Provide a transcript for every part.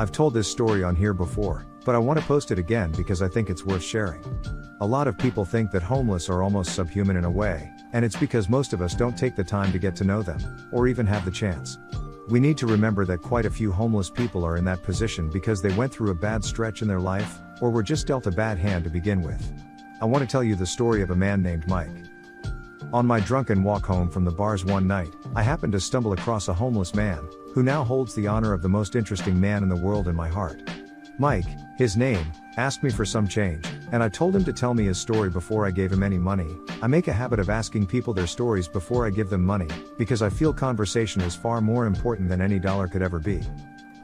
I've told this story on here before, but I want to post it again because I think it's worth sharing. A lot of people think that homeless are almost subhuman in a way, and it's because most of us don't take the time to get to know them, or even have the chance. We need to remember that quite a few homeless people are in that position because they went through a bad stretch in their life, or were just dealt a bad hand to begin with. I want to tell you the story of a man named Mike. On my drunken walk home from the bars one night, I happened to stumble across a homeless man, who now holds the honor of the most interesting man in the world in my heart. Mike, his name, asked me for some change, and I told him to tell me his story before I gave him any money. I make a habit of asking people their stories before I give them money, because I feel conversation is far more important than any dollar could ever be.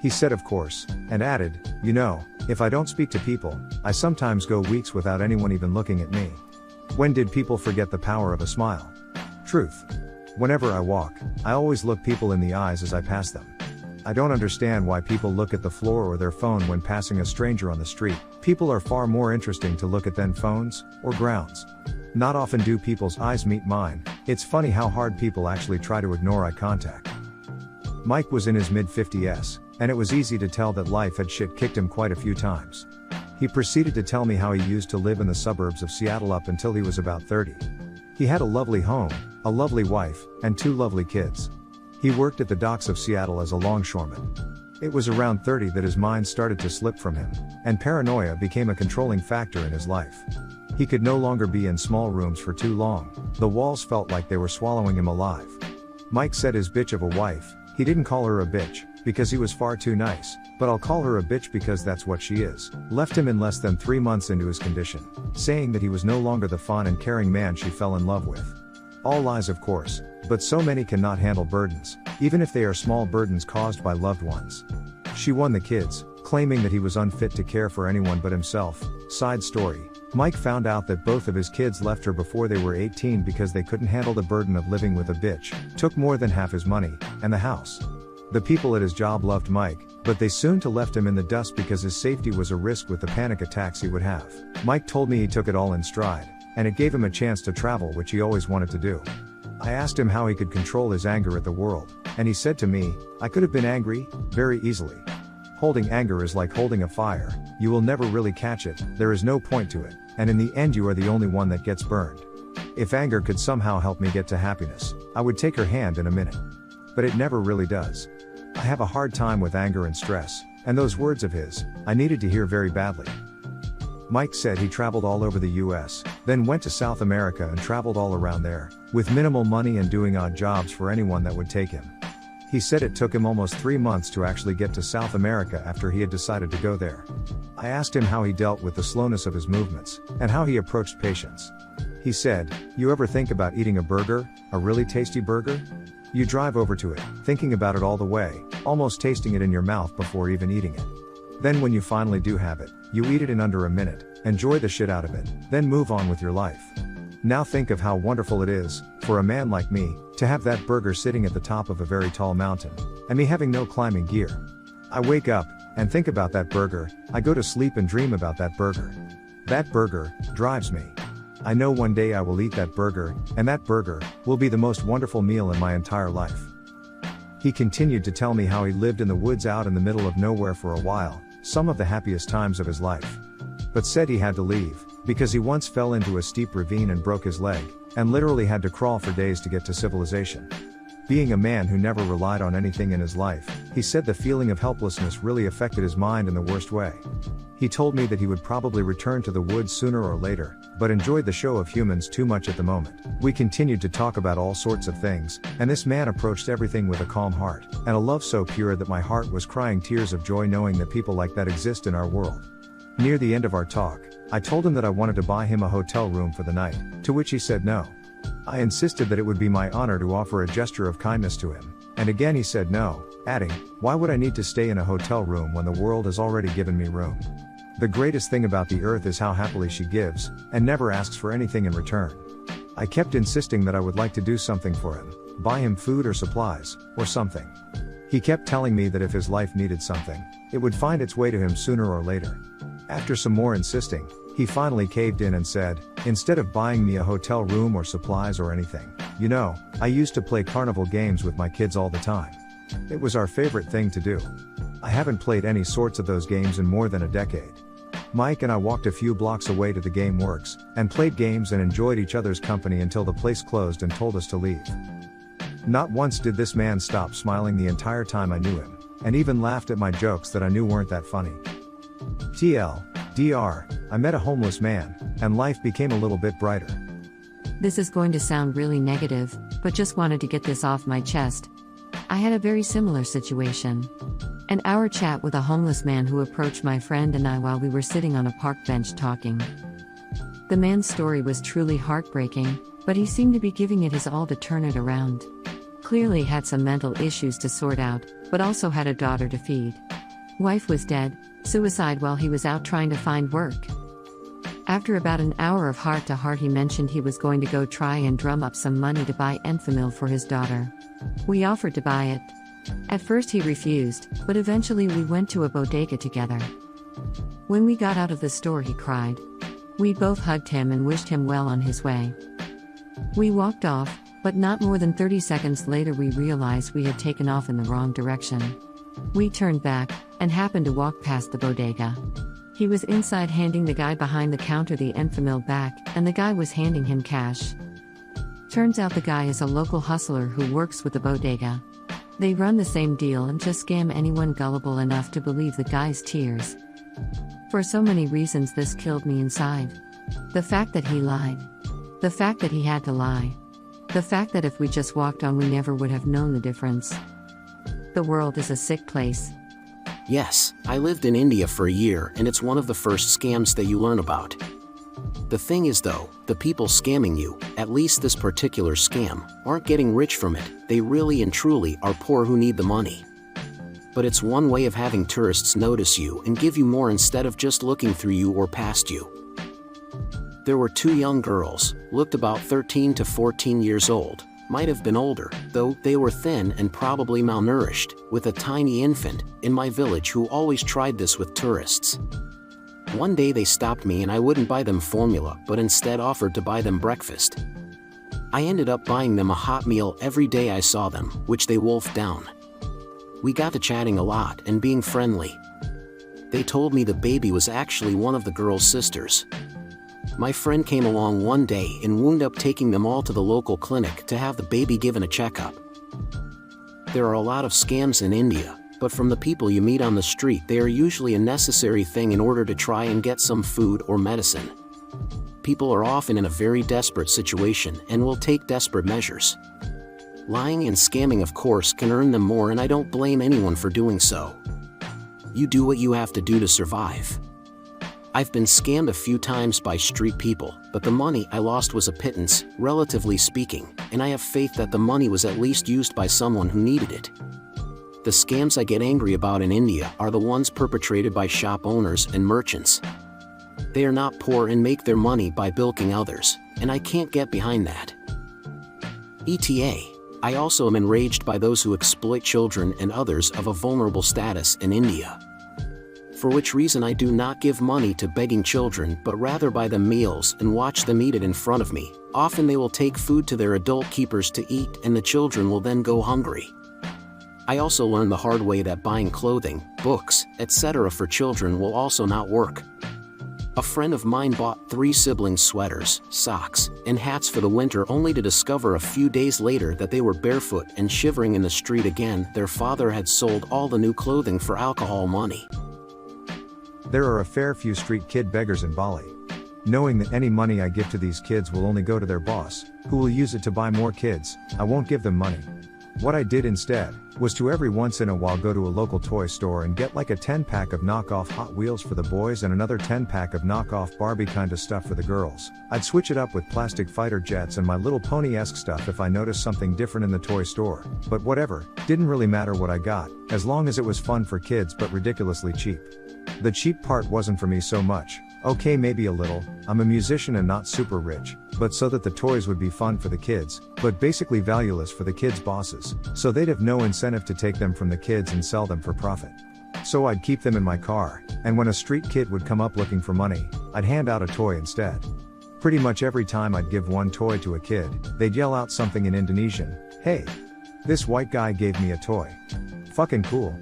He said of course, and added, "You know, if I don't speak to people, I sometimes go weeks without anyone even looking at me. When did people forget the power of a smile? Truth. Whenever I walk, I always look people in the eyes as I pass them. I don't understand why people look at the floor or their phone when passing a stranger on the street. People are far more interesting to look at than phones, or grounds. Not often do people's eyes meet mine. It's funny how hard people actually try to ignore eye contact." Mike was in his mid-50s, and it was easy to tell that life had shit kicked him quite a few times. He proceeded to tell me how he used to live in the suburbs of Seattle up until he was about 30. He had a lovely home, a lovely wife, and 2 lovely kids. He worked at the docks of Seattle as a longshoreman. It was around 30 that his mind started to slip from him, and paranoia became a controlling factor in his life. He could no longer be in small rooms for too long. The walls felt like they were swallowing him alive. Mike said his bitch of a wife, he didn't call her a bitch, because he was far too nice, but I'll call her a bitch because that's what she is, left him in less than 3 months into his condition, saying that he was no longer the fun and caring man she fell in love with. All lies of course, but so many cannot handle burdens, even if they are small burdens caused by loved ones. She won the kids, claiming that he was unfit to care for anyone but himself. Side story, Mike found out that both of his kids left her before they were 18 because they couldn't handle the burden of living with a bitch, took more than half his money, and the house. The people at his job loved Mike, but they soon to left him in the dust because his safety was a risk with the panic attacks he would have. Mike told me he took it all in stride, and it gave him a chance to travel, which he always wanted to do. I asked him how he could control his anger at the world, and he said to me, "I could have been angry, very easily. Holding anger is like holding a fire, you will never really catch it, there is no point to it, and in the end you are the only one that gets burned. If anger could somehow help me get to happiness, I would take her hand in a minute. But it never really does. I have a hard time with anger and stress, and those words of his, I needed to hear very badly." Mike said he traveled all over the US, then went to South America and traveled all around there, with minimal money and doing odd jobs for anyone that would take him. He said it took him almost 3 months to actually get to South America after he had decided to go there. I asked him how he dealt with the slowness of his movements, and how he approached patients. He said, "You ever think about eating a burger, a really tasty burger? You drive over to it, thinking about it all the way, almost tasting it in your mouth before even eating it. Then when you finally do have it, you eat it in under a minute, enjoy the shit out of it, then move on with your life. Now think of how wonderful it is, for a man like me, to have that burger sitting at the top of a very tall mountain, and me having no climbing gear. I wake up, and think about that burger, I go to sleep and dream about that burger. That burger drives me. I know one day I will eat that burger, and that burger will be the most wonderful meal in my entire life." He continued to tell me how he lived in the woods out in the middle of nowhere for a while, some of the happiest times of his life. But said he had to leave, because he once fell into a steep ravine and broke his leg, and literally had to crawl for days to get to civilization. Being a man who never relied on anything in his life, he said the feeling of helplessness really affected his mind in the worst way. He told me that he would probably return to the woods sooner or later, but enjoyed the show of humans too much at the moment. We continued to talk about all sorts of things, and this man approached everything with a calm heart, and a love so pure that my heart was crying tears of joy knowing that people like that exist in our world. Near the end of our talk, I told him that I wanted to buy him a hotel room for the night, to which he said no. I insisted that it would be my honor to offer a gesture of kindness to him, and again he said no, adding, "Why would I need to stay in a hotel room when the world has already given me room? The greatest thing about the earth is how happily she gives, and never asks for anything in return." I kept insisting that I would like to do something for him, buy him food or supplies, or something. He kept telling me that if his life needed something, it would find its way to him sooner or later. After some more insisting, he finally caved in and said, "Instead of buying me a hotel room or supplies or anything, you know, I used to play carnival games with my kids all the time. It was our favorite thing to do. I haven't played any sorts of those games in more than a decade. Mike and I walked a few blocks away to the Game Works, and played games and enjoyed each other's company until the place closed and told us to leave. Not once did this man stop smiling the entire time I knew him, and even laughed at my jokes that I knew weren't that funny. TLDR, I met a homeless man, and life became a little bit brighter. This is going to sound really negative, but just wanted to get this off my chest. I had a very similar situation. An hour chat with a homeless man who approached my friend and I while we were sitting on a park bench talking. The man's story was truly heartbreaking, but he seemed to be giving it his all to turn it around. Clearly had some mental issues to sort out, but also had a daughter to feed. Wife was dead, suicide while he was out trying to find work. After about an hour of heart-to-heart he mentioned he was going to go try and drum up some money to buy Enfamil for his daughter. We offered to buy it. At first he refused, but eventually we went to a bodega together. When we got out of the store he cried. We both hugged him and wished him well on his way. We walked off, but not more than 30 seconds later we realized we had taken off in the wrong direction. We turned back, and happened to walk past the bodega. He was inside handing the guy behind the counter the Enfamil back, and the guy was handing him cash. Turns out the guy is a local hustler who works with the bodega. They run the same deal and just scam anyone gullible enough to believe the guy's tears. For so many reasons this killed me inside. The fact that he lied. The fact that he had to lie. The fact that if we just walked on we never would have known the difference. The world is a sick place. Yes, I lived in India for a year and it's one of the first scams that you learn about. The thing is though, the people scamming you, at least this particular scam, aren't getting rich from it, they really and truly are poor who need the money. But it's one way of having tourists notice you and give you more instead of just looking through you or past you. There were two young girls, looked about 13 to 14 years old, might have been older, though they were thin and probably malnourished, with a tiny infant, in my village who always tried this with tourists. One day they stopped me and I wouldn't buy them formula but instead offered to buy them breakfast. I ended up buying them a hot meal every day I saw them, which they wolfed down. We got to chatting a lot and being friendly. They told me the baby was actually one of the girl's sisters. My friend came along one day and wound up taking them all to the local clinic to have the baby given a checkup. There are a lot of scams in India, but from the people you meet on the street they are usually a necessary thing in order to try and get some food or medicine. People are often in a very desperate situation and will take desperate measures. Lying and scamming of course can earn them more and I don't blame anyone for doing so. You do what you have to do to survive. I've been scammed a few times by street people, but the money I lost was a pittance, relatively speaking, and I have faith that the money was at least used by someone who needed it. The scams I get angry about in India are the ones perpetrated by shop owners and merchants. They are not poor and make their money by bilking others, and I can't get behind that. ETA, I also am enraged by those who exploit children and others of a vulnerable status in India. For which reason I do not give money to begging children but rather buy them meals and watch them eat it in front of me. Often they will take food to their adult keepers to eat and the children will then go hungry. I also learned the hard way that buying clothing, books, etc. for children will also not work. A friend of mine bought 3 siblings sweaters, socks, and hats for the winter only to discover a few days later that they were barefoot and shivering in the street again. Their father had sold all the new clothing for alcohol money. There are a fair few street kid beggars in Bali. Knowing that any money I give to these kids will only go to their boss, who will use it to buy more kids, I won't give them money. What I did instead, was to every once in a while go to a local toy store and get like a 10-pack of knockoff Hot Wheels for the boys and another 10-pack of knockoff Barbie kinda stuff for the girls. I'd switch it up with plastic fighter jets and My Little Pony-esque stuff if I noticed something different in the toy store. But whatever, didn't really matter what I got, as long as it was fun for kids but ridiculously cheap. The cheap part wasn't for me so much. Okay, maybe a little, I'm a musician and not super rich, but so that the toys would be fun for the kids, but basically valueless for the kids' bosses, so they'd have no incentive to take them from the kids and sell them for profit. So I'd keep them in my car, and when a street kid would come up looking for money, I'd hand out a toy instead. Pretty much every time I'd give one toy to a kid, they'd yell out something in Indonesian, "Hey! This white guy gave me a toy. Fucking cool."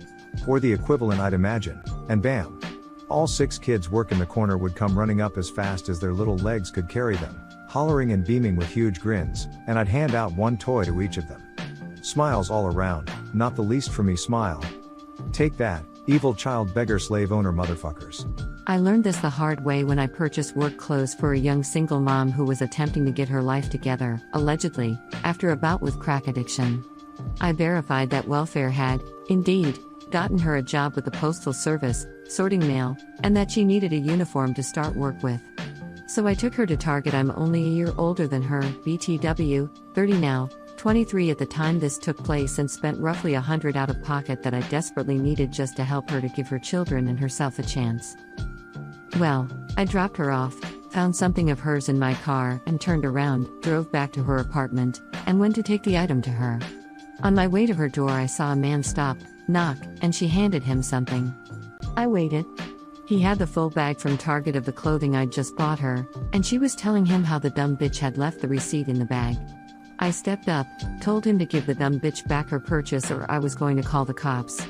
Or the equivalent, I'd imagine, and bam! All 6 kids work in the corner would come running up as fast as their little legs could carry them, hollering and beaming with huge grins, and I'd hand out one toy to each of them. Smiles all around, not the least for me. Smile. Take that, evil child beggar slave owner motherfuckers. I learned this the hard way when I purchased work clothes for a young single mom who was attempting to get her life together, allegedly, after a bout with crack addiction. I verified that welfare had, indeed, gotten her a job with the postal service, sorting mail, and that she needed a uniform to start work with. So I took her to Target. I'm only a year older than her, BTW, 30 now, 23 at the time this took place, and spent roughly $100 out of pocket that I desperately needed just to help her to give her children and herself a chance. Well, I dropped her off, found something of hers in my car, and turned around, drove back to her apartment, and went to take the item to her. On my way to her door, I saw a man stop, knock, and she handed him something. I waited. He had the full bag from Target of the clothing I'd just bought her, and she was telling him how the dumb bitch had left the receipt in the bag. I stepped up, told him to give the dumb bitch back her purchase or I was going to call the cops.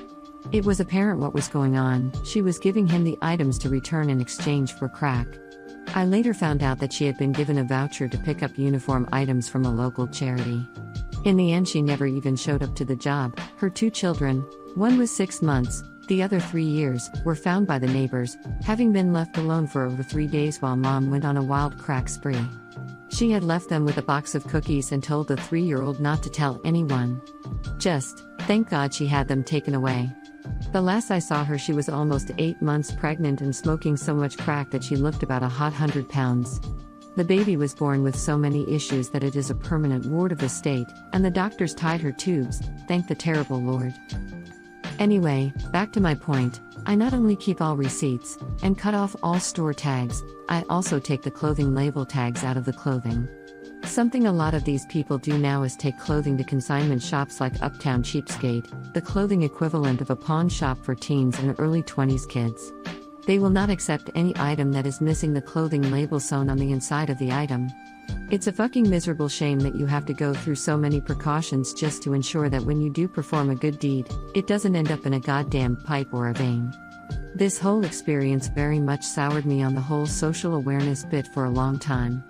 It was apparent what was going on. She was giving him the items to return in exchange for crack. I later found out that she had been given a voucher to pick up uniform items from a local charity. In the end, she never even showed up to the job. Her 2 children, one was 6 months, the other 3 years, were found by the neighbors, having been left alone for over 3 days while mom went on a wild crack spree. She had left them with a box of cookies and told the 3-year-old not to tell anyone. Just, thank God she had them taken away. The last I saw her, she was almost 8 months pregnant and smoking so much crack that she looked about a hot 100 pounds. The baby was born with so many issues that it is a permanent ward of the state, and the doctors tied her tubes, thank the terrible Lord. Anyway, back to my point, I not only keep all receipts, and cut off all store tags, I also take the clothing label tags out of the clothing. Something a lot of these people do now is take clothing to consignment shops like Uptown Cheapskate, the clothing equivalent of a pawn shop for teens and early 20s kids. They will not accept any item that is missing the clothing label sewn on the inside of the item. It's a fucking miserable shame that you have to go through so many precautions just to ensure that when you do perform a good deed, it doesn't end up in a goddamn pipe or a vein. This whole experience very much soured me on the whole social awareness bit for a long time.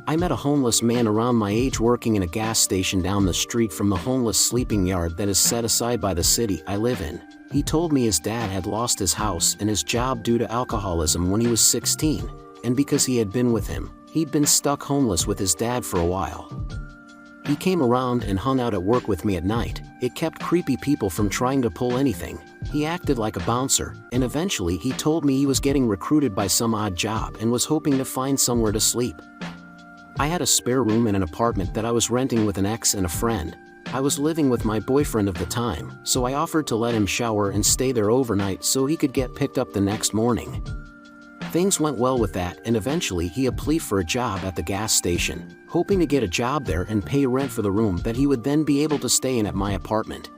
I met a homeless man around my age working in a gas station down the street from the homeless sleeping yard that is set aside by the city I live in. He told me his dad had lost his house and his job due to alcoholism when he was 16, and because he had been with him, he'd been stuck homeless with his dad for a while. He came around and hung out at work with me at night. It kept creepy people from trying to pull anything. He acted like a bouncer, and eventually he told me he was getting recruited by some odd job and was hoping to find somewhere to sleep. I had a spare room in an apartment that I was renting with an ex and a friend. I was living with my boyfriend of the time, so I offered to let him shower and stay there overnight so he could get picked up the next morning. Things went well with that, and eventually he applied for a job at the gas station, hoping to get a job there and pay rent for the room that he would then be able to stay in at my apartment.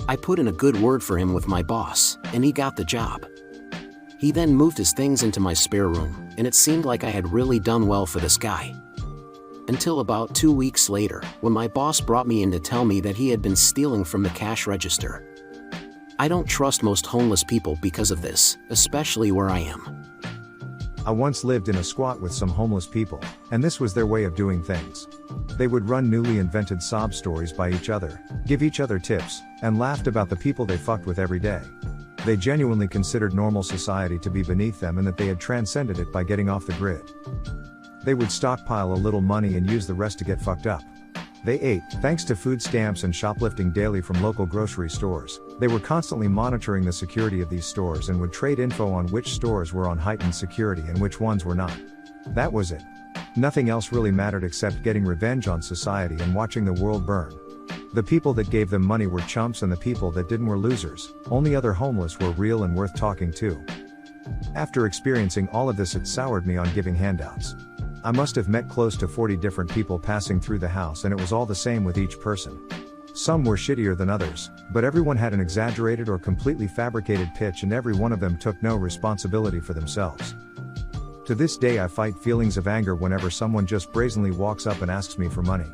I put in a good word for him with my boss, and he got the job. He then moved his things into my spare room, and it seemed like I had really done well for this guy. Until about 2 weeks later, when my boss brought me in to tell me that he had been stealing from the cash register. I don't trust most homeless people because of this, especially where I am. I once lived in a squat with some homeless people, and this was their way of doing things. They would run newly invented sob stories by each other, give each other tips, and laughed about the people they fucked with every day. They genuinely considered normal society to be beneath them and that they had transcended it by getting off the grid. They would stockpile a little money and use the rest to get fucked up. They ate, thanks to food stamps and shoplifting daily from local grocery stores. They were constantly monitoring the security of these stores and would trade info on which stores were on heightened security and which ones were not. That was it. Nothing else really mattered except getting revenge on society and watching the world burn. The people that gave them money were chumps and the people that didn't were losers. Only other homeless were real and worth talking to. After experiencing all of this, it soured me on giving handouts. I must have met close to 40 different people passing through the house, and it was all the same with each person. Some were shittier than others, but everyone had an exaggerated or completely fabricated pitch, and every one of them took no responsibility for themselves. To this day I fight feelings of anger whenever someone just brazenly walks up and asks me for money.